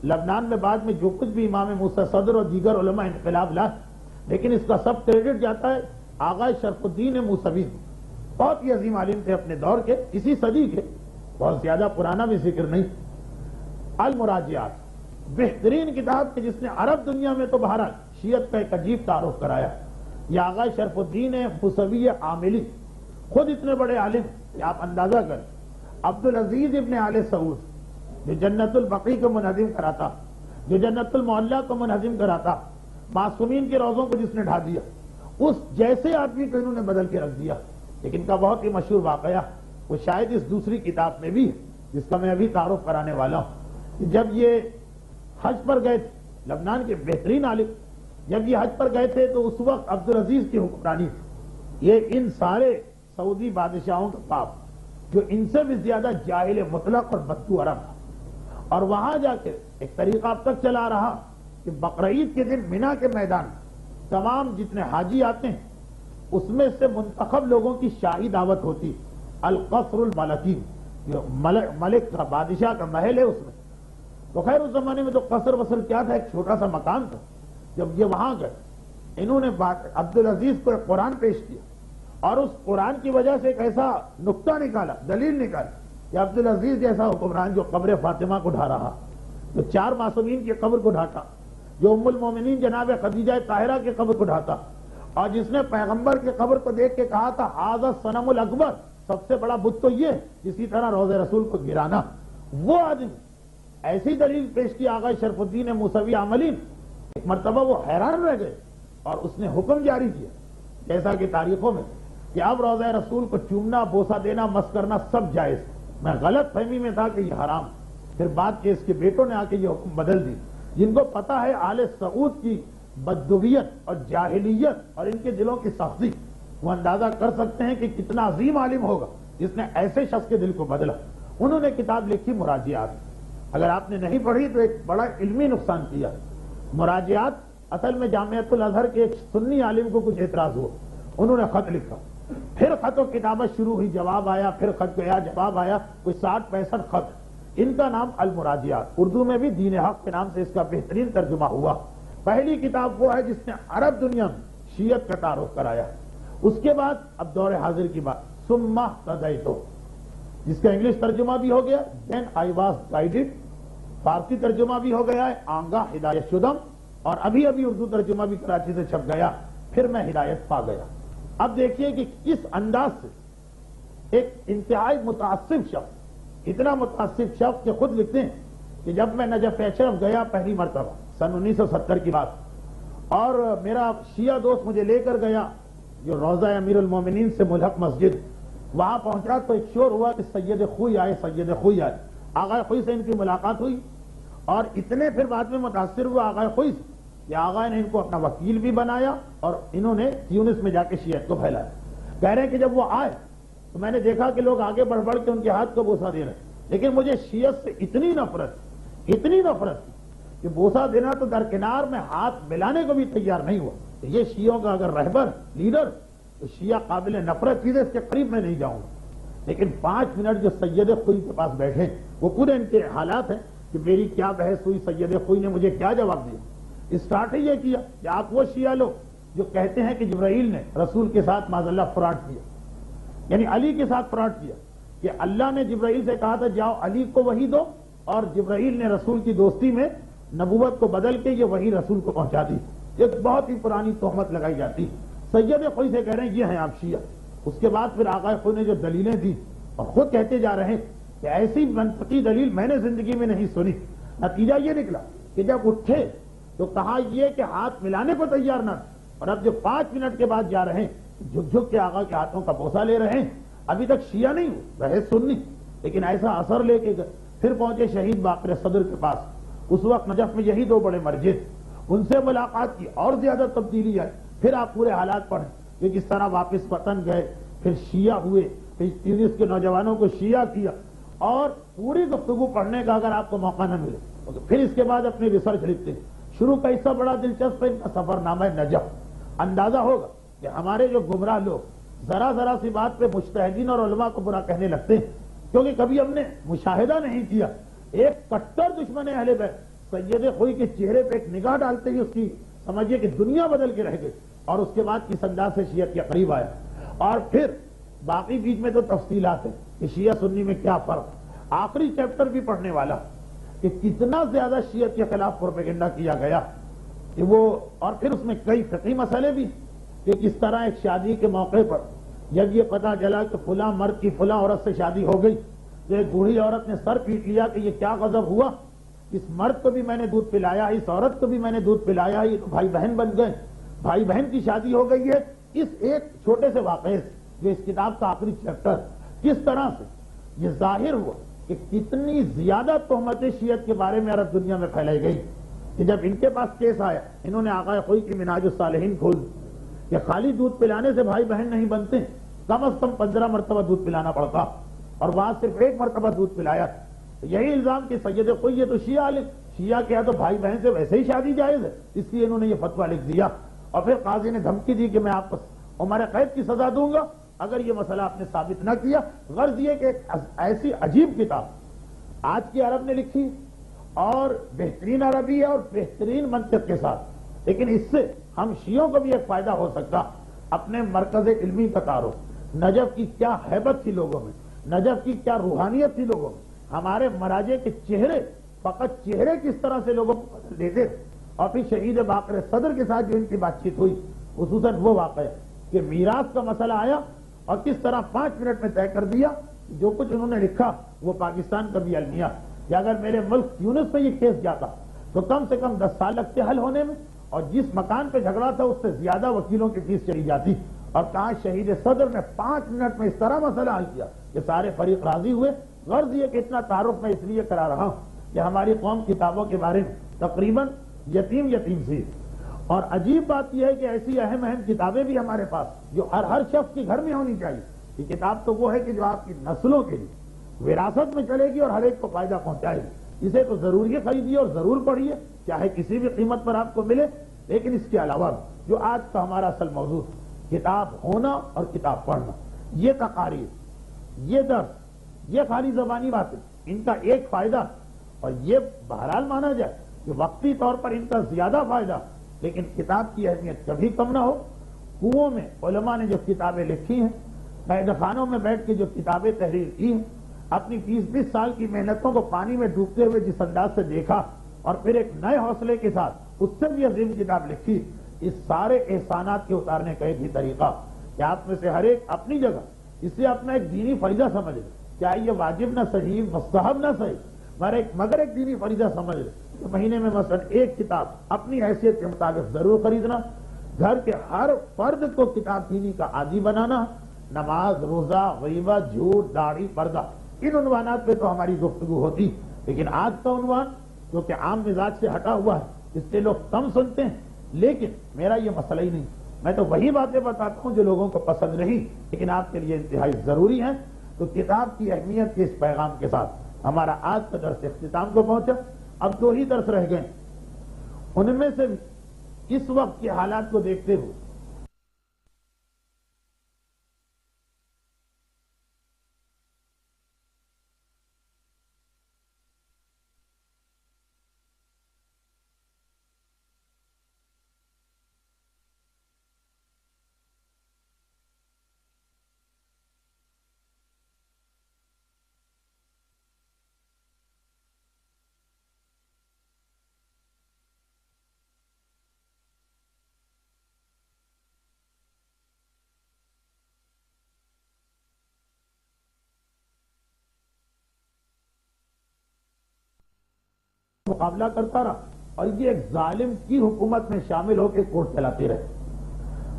لبنان میں بعد میں جو کچھ بھی امام موسیٰ صدر اور دیگر علماء انقلاب لائے، لیکن اس کا سب کریڈٹ جاتا ہے آغا شرف الدین موسوی. بہت ہی عظیم عالم تھے اپنے دور کے، اسی صدی کے، بہت زیادہ پرانا بھی ذکر نہیں. المراجعات، بہترین کتاب کہ جس نے عرب دنیا میں تو بہرحال شیعت کا ایک عجیب تعارف کرایا. یہ آغا شرف الدین موسوی عاملی خود اتنے بڑے عالم کہ آپ اندازہ کریں. عبدالعزیز ابن آل سعود جو جنت البقیع کو منہدم کراتا، جو جنت المعلیٰ کو منہدم کراتا، معصومین کے روضوں کو جس نے ڈھا دیا، اس جیسے آدمی کو انہوں نے بدل کے رکھ دیا. لیکن کا بہت ہی مشہور واقعہ وہ شاید اس دوسری کتاب میں بھی ہے جس کا میں ابھی تعارف کرانے والا ہوں. جب یہ حج پر گئے تھے، لبنان کے بہترین عالم جب یہ حج پر گئے تھے تو اس وقت عبدالعزیز کی حکمرانی تھی. یہ ان سارے سعودی بادشاہوں کا باپ جو ان سے بھی زیادہ جاہل مطلق اور بدو عرب تھا، اور وہاں جا کے ایک طریقہ اب تک چلا رہا کہ بقرعید کے دن مینا کے میدان تمام جتنے حاجی آتے ہیں اس میں سے منتخب لوگوں کی شاہی دعوت ہوتی، القصر الملکی، ملک کا بادشاہ کا محل ہے اس میں. تو خیر اس زمانے میں تو قصر وصر کیا تھا، ایک چھوٹا سا مکان تھا. جب یہ وہاں گئے انہوں نے عبدالعزیز کو ایک قرآن پیش کیا اور اس قرآن کی وجہ سے ایک ایسا نقطہ نکالا، دلیل نکالی کہ عبدالعزیز جیسا حکمران جو قبر فاطمہ کو ڈھا رہا، جو 4 معصومین کی قبر کو ڈھاتا، جو ام المومنین جناب خدیجہ طاہرہ کی قبر کو ڈھاتا، اور جس نے پیغمبر کی قبر کو دیکھ کے کہا تھا ھذا الصنم الاکبر، سب سے بڑا بت تو یہ، اسی طرح روضہ رسول کو گرانا، وہ آدمی ایسی دلیل پیش کی آغا شرف الدین موسوی عاملین. ایک مرتبہ وہ حیران رہ گئے اور اس نے حکم جاری کیا جیسا کہ تاریخوں میں کہ اب روضہ رسول کو چومنا، بوسہ دینا، مس کرنا سب جائز. میں غلط فہمی میں تھا کہ یہ حرام، پھر بعد کے اس کے بیٹوں نے آ کے یہ حکم بدل دی. جن کو پتا ہے آل سعود کی بدویت اور جاہلیت اور ان کے دلوں کی سختی، وہ اندازہ کر سکتے ہیں کہ کتنا عظیم عالم ہوگا جس نے ایسے شخص کے دل کو بدلا. انہوں نے کتاب لکھی مراجعات، اگر آپ نے نہیں پڑھی تو ایک بڑا علمی نقصان کیا. مراجعات اصل میں جامعۃ الازہر کے ایک سنی عالم کو کچھ اعتراض ہوا، انہوں نے خط لکھا، پھر خط و کتابت شروع ہوئی، جواب آیا، پھر خط گیا، جواب آیا، کوئی 60-65 خط. ان کا نام المراجعات، اردو میں بھی دین حق کے نام سے اس کا بہترین ترجمہ ہوا. پہلی کتاب وہ ہے جس نے عرب دنیا میں شیعت کا تعارف کرایا. اس کے بعد اب دور حاضر کی بات، ثم اهتدیت، جس کا انگلش ترجمہ بھی ہو گیا دین آئی واز گائیڈڈ، فارسی ترجمہ بھی ہو گیا ہے آنگاہ ہدایت شدم، اور ابھی اردو ترجمہ بھی کراچی سے چھپ گیا، پھر میں ہدایت پا گیا. اب دیکھیے کہ کس انداز سے ایک انتہائی متعصب شخص، اتنا متعصب شخص کہ خود لکھتے ہیں کہ جب میں نجف اشرف گیا پہلی مرتبہ سن 1970 کی بات، اور میرا شیعہ دوست مجھے لے کر گیا جو روضہ امیر المومنین سے ملحق مسجد، وہاں پہنچا تو ایک شور ہوا کہ سید خوئی آئے، سید خوئی آئے. آغا خوئی سے ان کی ملاقات ہوئی اور اتنے پھر بعد میں متاثر ہوا آغا خوئی سے کہ آغا نے ان کو اپنا وکیل بھی بنایا اور انہوں نے تیونس میں جا کے شیعت کو پھیلایا. کہہ رہے ہیں کہ جب وہ آئے تو میں نے دیکھا کہ لوگ آگے بڑھ بڑھ کے ان کے ہاتھ کو بوسہ دے رہے ہیں، لیکن مجھے شیعت سے اتنی نفرت کہ بوسہ دینا تو درکنار، میں ہاتھ ملانے کو بھی تیار نہیں ہوا. یہ شیعوں کا اگر رہبر، لیڈر، تو شیعہ قابل نفرت چیز ہے، اس کے قریب میں نہیں جاؤں گا. لیکن 5 منٹ جو سید خوئی کے پاس بیٹھے، وہ پورے ان کے حالات ہیں کہ میری کیا بحث ہوئی، سید خوئی نے مجھے کیا جواب دیا. اسٹارٹ ہی یہ کیا کہ آپ وہ شیعہ لوگ جو کہتے ہیں کہ جبرائیل نے رسول کے ساتھ معاذ اللہ فراڈ کیا، یعنی علی کے ساتھ فراڈ کیا، کہ اللہ نے جبرائیل سے کہا تھا جاؤ علی کو وحی دو، اور جبرائیل نے رسول کی دوستی میں نبوت کو بدل کے یہ وحی رسول کو پہنچا دی. ایک بہت ہی پرانی تہمت لگائی جاتی. سید خوئی سے کہہ رہے ہیں یہ ہیں آپ شیعہ. اس کے بعد پھر آقا خوئی نے جو دلیلیں دی اور خود کہتے جا رہے ہیں کہ ایسی منطقی دلیل میں نے زندگی میں نہیں سنی. نتیجہ یہ نکلا کہ جب اٹھے تو کہا یہ کہ ہاتھ ملانے کو تیار نہ، اور اب جو 5 منٹ کے بعد جا رہے ہیں جھک جھک کے آقا کے ہاتھوں کا بوسہ لے رہے ہیں. ابھی تک شیعہ نہیں ہو رہے سنی، لیکن ایسا اثر لے کے گئے. پھر پہنچے شہید باقر صدر کے پاس، اس وقت نجف میں یہی 2 بڑے مسجد، ان سے ملاقات کی، اور زیادہ تبدیلی آئی. پھر آپ پورے حالات پڑھیں کہ کس طرح واپس وطن گئے، پھر شیعہ ہوئے، پھر تیونس کے نوجوانوں کو شیعہ کیا، اور پوری گفتگو پڑھنے کا اگر آپ کو موقع نہ ملے تو پھر اس کے بعد اپنی ریسرچ لکھتے ہیں. شروع کا حصہ بڑا دلچسپ ہے ان کا سفر نامہ نجف. اندازہ ہوگا کہ ہمارے جو گمراہ لوگ ذرا سی بات پہ مجتہدین اور علماء کو برا کہنے لگتے ہیں، کیونکہ کبھی ہم نے مشاہدہ نہیں کیا. ایک کٹر دشمن اہل بیت سید خوئی کے چہرے پہ ایک نگاہ ڈالتے ہی اس کی سمجھیے کہ دنیا بدل کے رہ گئی، اور اس کے بعد کس انداز سے شیعت کے قریب آیا. اور پھر باقی بیچ میں تو تفصیلات ہیں کہ شیعہ سنی میں کیا فرق. آخری چیپٹر بھی پڑھنے والا کہ کتنا زیادہ شیعت کے خلاف پروپیگنڈا کیا گیا کہ وہ، اور پھر اس میں کئی فقہی مسئلے بھی کہ کس طرح ایک شادی کے موقع پر جب یہ پتا چلا کہ فلاں مرد کی فلاں عورت سے شادی ہو گئی تو ایک بوڑھی عورت نے سر پیٹ لیا کہ یہ کیا غضب ہوا، اس مرد کو بھی میں نے دودھ پلایا، اس عورت کو بھی میں نے دودھ پلایا، یہ تو بھائی بہن بن گئے، بھائی بہن کی شادی ہو گئی ہے. اس ایک چھوٹے سے واقعے سے جو اس کتاب کا آخری چیپٹر، کس طرح سے یہ ظاہر ہوا کہ کتنی زیادہ تہمتیں شیعت کے بارے میں عرب دنیا میں پھیلائی گئی کہ جب ان کے پاس کیس آیا انہوں نے آقا خوئی کی منہاج الصالحین کھول دی کہ خالی دودھ پلانے سے بھائی بہن نہیں بنتے، کم از کم 15 مرتبہ دودھ پلانا پڑتا، اور وہاں صرف 1 مرتبہ دودھ پلایا. یہی الزام کہ سید خوئی یہ تو شیعہ عالم، شیعہ کیا تو بھائی بہن سے ویسے ہی شادی جائز ہے، اس لیے انہوں نے یہ فتویٰ لکھ دیا، اور پھر قاضی نے دھمکی دی کہ میں آپ کو عمر قید کی سزا دوں گا اگر یہ مسئلہ آپ نے ثابت نہ کیا۔ غرض یہ کہ ایک ایسی عجیب کتاب آج کی عرب نے لکھی، اور بہترین عربی ہے اور بہترین منطق کے ساتھ، لیکن اس سے ہم شیعوں کو بھی ایک فائدہ ہو سکتا۔ اپنے مرکز علمی کا تعارف، نجف کی کیا ہیبت تھی لوگوں میں، نجف کی کیا روحانیت تھی لوگوں میں، ہمارے مراجع کے چہرے، فقط چہرے کس طرح سے لوگوں کو بدل دیتے، اور پھر شہید باقر صدر کے ساتھ جو ان کی بات چیت ہوئی، خصوصاً وہ واقعہ کہ میراث کا مسئلہ آیا اور کس طرح 5 منٹ میں طے کر دیا جو کچھ انہوں نے لکھا وہ پاکستان کا بھی المیہ، کہ اگر میرے ملک تیونس سے یہ کیس جاتا تو کم سے کم 10 سال لگتے حل ہونے میں، اور جس مکان پہ جھگڑا تھا اس سے زیادہ وکیلوں کی فیس چلی جاتی، اور کہاں شہید صدر نے 5 منٹ میں اس طرح مسئلہ حل کیا کہ سارے فریق راضی ہوئے۔ غرض یہ کہ اتنا تعارف میں اس لیے کرا رہا ہوں کہ ہماری قوم کتابوں کے بارے میں تقریباً یتیم سی، اور عجیب بات یہ ہے کہ ایسی اہم کتابیں بھی ہمارے پاس جو ہر شخص کے گھر میں ہونی چاہیے۔ یہ کتاب تو وہ ہے کہ جو آپ کی نسلوں کے لیے وراثت میں چلے گی اور ہر ایک کو فائدہ پہنچائے گی، اسے تو ضرور یہ خریدیے اور ضرور پڑھیے، چاہے کسی بھی قیمت پر آپ کو ملے۔ لیکن اس کے علاوہ جو آج کا ہمارا اصل موضوع، کتاب ہونا اور کتاب پڑھنا، یہ تقاریر، یہ درس، یہ خالی زبانی باتیں، ان کا ایک فائدہ، اور یہ بہرحال مانا جائے کہ وقتی طور پر ان کا زیادہ فائدہ، لیکن کتاب کی اہمیت کبھی کم نہ ہو۔ کنووں میں علماء نے جو کتابیں لکھی ہیں، قید خانوں میں بیٹھ کے جو کتابیں تحریر کی ہیں، اپنی 20 سال کی محنتوں کو پانی میں ڈوبتے ہوئے جس انداز سے دیکھا اور پھر ایک نئے حوصلے کے ساتھ اس سے بھی عظیم کتاب لکھی، اس سارے احسانات کے اتارنے کا ایک ہی طریقہ کہ آپ میں سے ہر ایک اپنی جگہ اسے اپنا ایک دینی فریضہ سمجھے، چاہے یہ واجب نہ صحیح، مستحب نہ صحیح، مگر ایک دینی فریضہ سمجھ لے کہ مہینے میں مثلا ایک کتاب اپنی حیثیت کے مطابق ضرور خریدنا، گھر کے ہر فرد کو کتاب دینی کا عادی بنانا، نماز، روزہ، غیبت، جھوٹ، داڑھی، پردہ، ان عنوانات پہ تو ہماری گفتگو ہوتی، لیکن آج کا عنوان جو کہ عام مزاج سے ہٹا ہوا ہے، اس سے لوگ کم سنتے ہیں، لیکن میرا یہ مسئلہ ہی نہیں، میں تو وہی باتیں بتاتا ہوں جو لوگوں کو پسند نہیں لیکن آپ کے لیے انتہائی ضروری ہیں۔ تو کتاب کی اہمیت کے اس پیغام کے ساتھ ہمارا آج کا درس اختتام کو پہنچا۔ اب 2 ہی درس رہ گئے، ان میں سے اس وقت کے حالات کو دیکھتے ہوئے مقابلہ کرتا رہا، اور یہ ایک ظالم کی حکومت میں شامل ہو کے کوٹ چلاتے رہے۔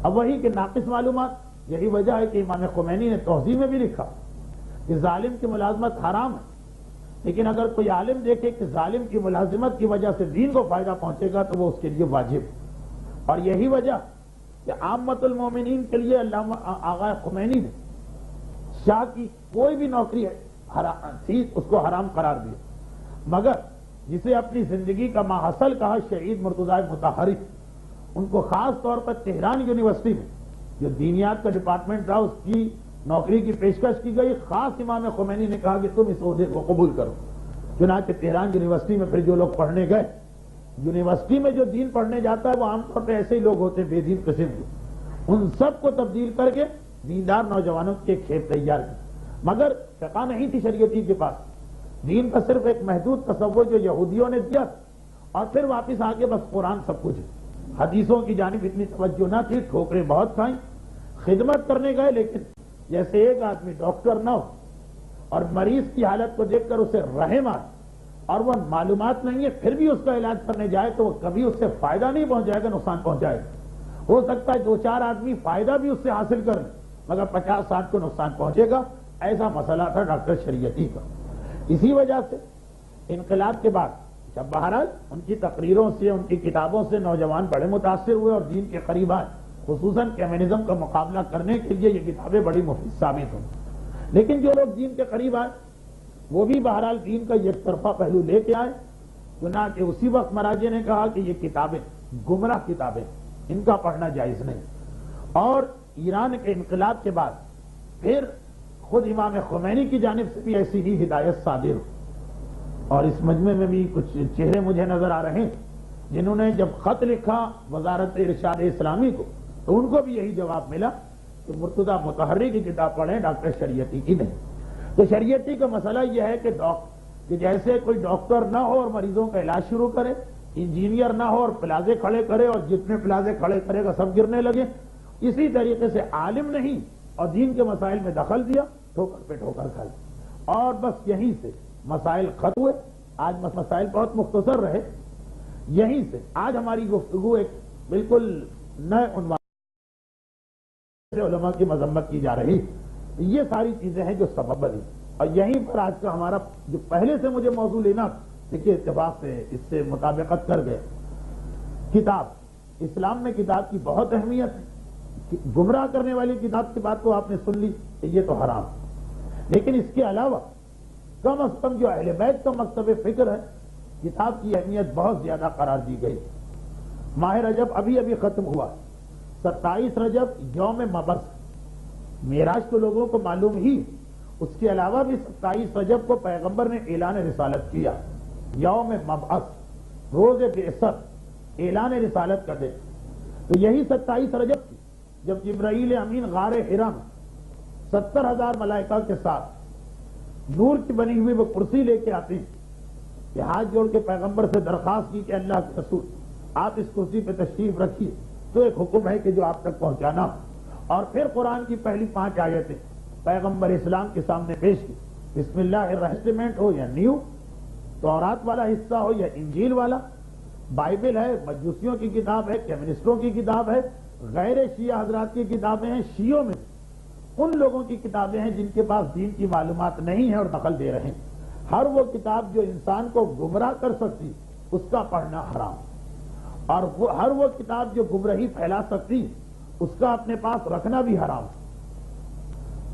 اب وہی کہ ناقص معلومات، یہی وجہ ہے کہ امام خمینی نے توضیح میں بھی لکھا کہ ظالم کی ملازمت حرام ہے، لیکن اگر کوئی عالم دیکھے کہ ظالم کی ملازمت کی وجہ سے دین کو فائدہ پہنچے گا تو وہ اس کے لیے واجب۔ اور یہی وجہ کہ عامت المومنین کے لیے علامہ آغا خمینی نے شاہ کی کوئی بھی نوکری تھی اس کو حرام قرار دیا، مگر جسے اپنی زندگی کا ماحصل کہا شہید مرتضی مطہری، ان کو خاص طور پر تہران یونیورسٹی میں جو دینیات کا ڈپارٹمنٹ تھا اس کی نوکری کی پیشکش کی گئی۔ خاص امام خمینی نے کہا کہ تم اس عہدے کو قبول کرو۔ چنانچہ تہران یونیورسٹی میں پھر جو لوگ پڑھنے گئے، یونیورسٹی میں جو دین پڑھنے جاتا ہے وہ عام طور پہ ایسے ہی لوگ ہوتے ہیں بے دین قسم کے، ان سب کو تبدیل کر کے دیندار نوجوانوں کے کھیپ تیار کی، مگر فقہ نہیں تھی شریعتی کے پاس، دین کا صرف ایک محدود تصور جو یہودیوں نے دیا، اور پھر واپس آ کے بس قرآن سب کچھ، حدیثوں کی جانب اتنی توجہ نہ تھی، ٹھوکریں بہت کھائیں، خدمت کرنے گئے، لیکن جیسے ایک آدمی ڈاکٹر نہ ہو اور مریض کی حالت کو دیکھ کر اسے رحم آئے اور وہ معلومات نہیں ہے پھر بھی اس کا علاج کرنے جائے تو وہ کبھی اس سے فائدہ نہیں پہنچائے گا، نقصان پہنچائے گا۔ ہو سکتا ہے 2-4 آدمی فائدہ بھی اس سے حاصل کریں مگر 50-60 کو نقصان پہنچے گا، ایسا مسئلہ تھا ڈاکٹر شریعتی کا۔ اسی وجہ سے انقلاب کے بعد جب بہرحال ان کی تقریروں سے، ان کی کتابوں سے نوجوان بڑے متاثر ہوئے اور دین کے قریب آئے، خصوصاً کمیونزم کا مقابلہ کرنے کے لیے یہ کتابیں بڑی مفید ثابت ہوں، لیکن جو لوگ دین کے قریب آئے وہ بھی بہرحال دین کا یک طرفہ پہلو لے کے آئے، چنانچہ اسی وقت مراجع نے کہا کہ یہ کتابیں گمراہ کتابیں، ان کا پڑھنا جائز نہیں۔ اور ایران کے انقلاب کے بعد پھر خود امام خمینی کی جانب سے بھی ایسی ہی ہدایت صادر ہوئی۔ اور اس مجمع میں بھی کچھ چہرے مجھے نظر آ رہے ہیں جنہوں نے جب خط لکھا وزارت ارشاد اسلامی کو تو ان کو بھی یہی جواب ملا کہ مرتضیٰ مطہری کی کتاب پڑھیں، ڈاکٹر شریعتی کی نہیں۔ تو شریعتی کا مسئلہ یہ ہے کہ جیسے کوئی ڈاکٹر نہ ہو اور مریضوں کا علاج شروع کرے، انجینئر نہ ہو اور پلازے کھڑے کرے اور جتنے پلازے کھڑے کرے گا سب گرنے لگے، اسی طریقے سے عالم نہیں اور دین کے مسائل میں دخل دیا، ٹھوکر پہ ٹھوکر کھائی۔ اور بس یہیں سے مسائل ختم ہوئے۔ آج مسائل بہت مختصر رہے، یہیں سے آج ہماری گفتگو ایک بالکل نئے عنوان سے علماء کی مذمت کی جا رہی۔ یہ ساری چیزیں ہیں جو سبب بنی، اور یہیں پر آج کا ہمارا جو پہلے سے مجھے موضوع لینا دیکھیے اتفاق سے اس سے مطابقت کر گئے۔ کتاب، اسلام میں کتاب کی بہت اہمیت ہے۔ گمراہ کرنے والی کتاب کی بات تو آپ نے سن لی کہ یہ تو حرام، لیکن اس کے علاوہ کم از کم جو اہل بیت کا مکتب فکر ہے، کتاب کی اہمیت بہت زیادہ قرار دی گئی۔ ماہ رجب ابھی ابھی ختم ہوا، 27 رجب یوم مبعث، معراج تو لوگوں کو معلوم ہی، اس کے علاوہ بھی 27 رجب کو پیغمبر نے اعلان رسالت کیا، یوم مبعث، روز بعثت، اعلان رسالت کا دن۔ تو یہی 27 رجب جب جبرائیل امین غار حرا میں 70,000 ملائکہ کے ساتھ نور کی بنی ہوئی وہ کرسی لے کے آتے ہیں کہ ہاتھ جوڑ کے پیغمبر سے درخواست کی کہ اللہ کے رسول آپ اس کرسی پہ تشریف رکھیے، تو ایک حکم ہے کہ جو آپ تک پہنچانا ہو۔ اور پھر قرآن کی پہلی 5 آیتیں پیغمبر اسلام کے سامنے پیش کی، بسم اللہ الرحمن ہو یا نیو، تورات والا حصہ ہو یا انجیل والا، بائبل ہے، مجوسیوں کی کتاب ہے، کمیونسٹوں کی کتاب ہے، غیر شیعہ حضرات کی کتابیں ہیں، شیعوں میں ان لوگوں کی کتابیں ہیں جن کے پاس دین کی معلومات نہیں ہے اور دخل دے رہے ہیں۔ ہر وہ کتاب جو انسان کو گمراہ کر سکتی اس کا پڑھنا حرام، اور ہر وہ کتاب جو گمراہی پھیلا سکتی اس کا اپنے پاس رکھنا بھی حرام۔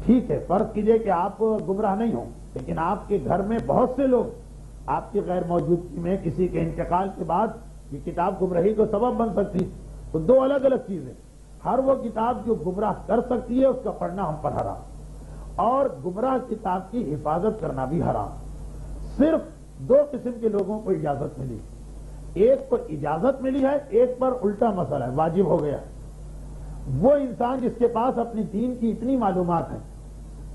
ٹھیک ہے، فرض کیجئے کہ آپ گمراہ نہیں ہوں، لیکن آپ کے گھر میں بہت سے لوگ آپ کی غیر موجودگی میں کسی کے انتقال کے بعد یہ کتاب گمراہی کو سبب بن سکتی، تو دو الگ الگ چیزیں۔ ہر وہ کتاب جو گمراہ کر سکتی ہے اس کا پڑھنا ہم پر حرام، اور گمراہ کتاب کی حفاظت کرنا بھی حرام۔ صرف 2 قسم کے لوگوں کو اجازت ملی، ایک کو اجازت ملی ہے، ایک پر الٹا مسئلہ ہے، واجب ہو گیا۔ وہ انسان جس کے پاس اپنی دین کی اتنی معلومات ہیں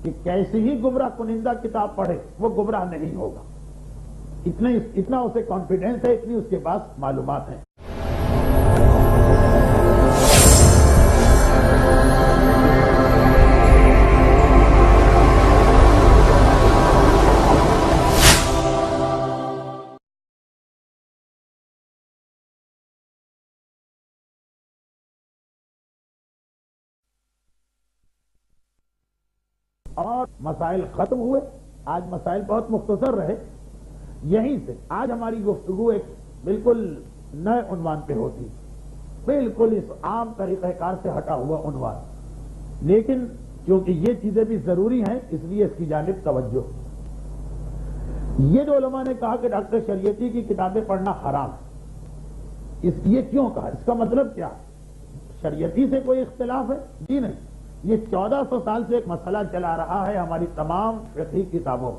کہ کیسی ہی گمراہ کنندہ کتاب پڑھے وہ گمراہ نہیں ہوگا، اتنا اسے کانفیڈنس ہے، اتنی اس کے پاس معلومات ہیں۔ اور مسائل ختم ہوئے، آج مسائل بہت مختصر رہے، یہیں سے آج ہماری گفتگو ایک بالکل نئے عنوان پہ ہوتی، بالکل اس عام طریقہ کار سے ہٹا ہوا عنوان، لیکن کیونکہ یہ چیزیں بھی ضروری ہیں اس لیے اس کی جانب توجہ۔ یہ جو علماء نے کہا کہ ڈاکٹر شریعتی کی کتابیں پڑھنا حرام، یہ کیوں کہا، اس کا مطلب کیا؟ شریعتی سے کوئی اختلاف ہے؟ جی نہیں، یہ 1400 سال سے ایک مسئلہ چلا رہا ہے ہماری تمام فقہی کتابوں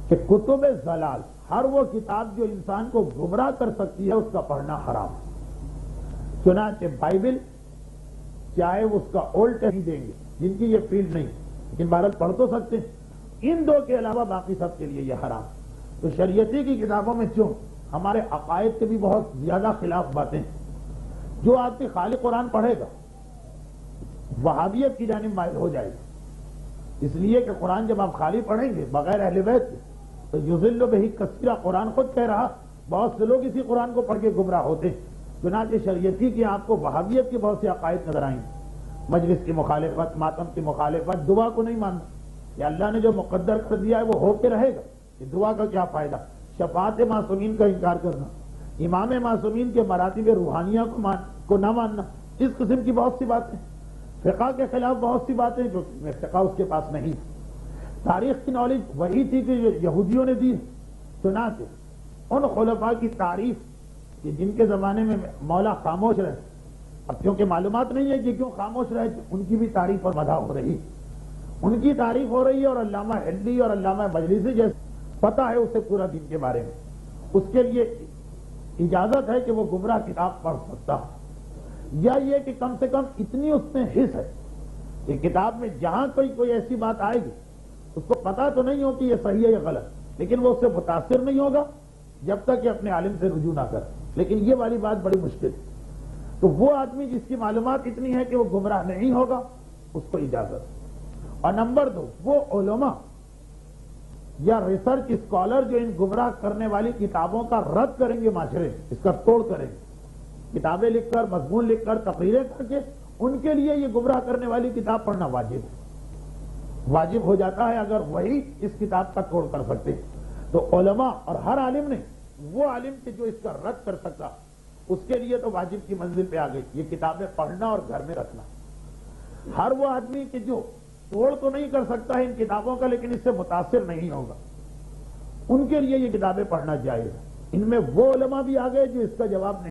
کہ کتب ضلال، ہر وہ کتاب جو انسان کو گمراہ کر سکتی ہے اس کا پڑھنا حرام۔ چنانچہ بائبل، چاہے اس کا اولڈ ٹیسٹمنٹ دیں گے جن کی یہ فیلڈ نہیں، لیکن بہرحال پڑھ تو سکتے ہیں، ان 2 کے علاوہ باقی سب کے لیے یہ حرام۔ تو شریعتی کی کتابوں میں کیوں؟ ہمارے عقائد کے بھی بہت زیادہ خلاف باتیں، جو آپ کے خالق قرآن پڑھے گا وہابیت کی جانب مائل ہو جائے گا، اس لیے کہ قرآن جب آپ خالی پڑھیں گے بغیر اہل بیت کے تو یضل بہ کثیرا، قرآن خود کہہ رہا بہت سے لوگ اسی قرآن کو پڑھ کے گمراہ ہوتے ہیں۔ چنانچہ شریعتی کی آپ کو وہابیت کے بہت سے عقائد نظر آئیں، مجلس کی مخالفت، ماتم کی مخالفت، دعا کو نہیں ماننا، کہ اللہ نے جو مقدر کر دیا ہے وہ ہو کے رہے گا، کہ دعا کا کیا فائدہ، شفاعت معصومین کا انکار کرنا، امام معصومین کے مراتب روحانیہ کو نہ ماننا، اس قسم کی بہت سی باتیں، فقہ کے خلاف بہت سی باتیں جو فقہ اس کے پاس نہیں۔ تاریخ کی نالج وہی تھی کہ یہودیوں نے دی، چنانچہ ان خلفاء کی تعریف کہ جن کے زمانے میں مولا خاموش رہے، اب کیونکہ معلومات نہیں ہے کہ کیوں خاموش رہے، ان کی بھی تعریف اور مدح ہو رہی، ان کی تعریف ہو رہی ہے، اور علامہ ہندی اور علامہ مجلسی جیسے پتا ہے اسے پورا دین کے بارے میں، اس کے لیے اجازت ہے کہ وہ گمراہ کتاب پڑھ سکتا، یا یہ کہ کم سے کم اتنی اس میں حص ہے کہ کتاب میں جہاں کوئی ایسی بات آئے گی اس کو پتا تو نہیں ہو کہ یہ صحیح ہے یا غلط، لیکن وہ اس سے متاثر نہیں ہوگا جب تک کہ اپنے عالم سے رجوع نہ کرے، لیکن یہ والی بات بڑی مشکل ہے۔ تو وہ آدمی جس کی معلومات اتنی ہے کہ وہ گمراہ نہیں ہوگا، اس کو اجازت۔ اور نمبر 2، وہ علماء یا ریسرچ اسکالر جو ان گمراہ کرنے والی کتابوں کا رد کریں گے، معاشرے اس کا توڑ کریں گے، کتابیں لکھ کر، مضمون لکھ کر، تقریریں کر کے، ان کے لیے یہ گمراہ کرنے والی کتاب پڑھنا واجب ہو جاتا ہے اگر وہی اس کتاب کا توڑ کر سکتے ہیں۔ تو علماء اور ہر عالم نے، وہ عالم کہ جو اس کا رد کر سکتا، اس کے لیے تو واجب کی منزل پہ آ گئی یہ کتابیں پڑھنا اور گھر میں رکھنا۔ ہر وہ آدمی کہ جو توڑ تو نہیں کر سکتا ہے ان کتابوں کا لیکن اس سے متاثر نہیں ہوگا، ان کے لیے یہ کتابیں پڑھنا جائز ہے۔ ان میں وہ علماء بھی آ گئے جو اس کا جواب نہیں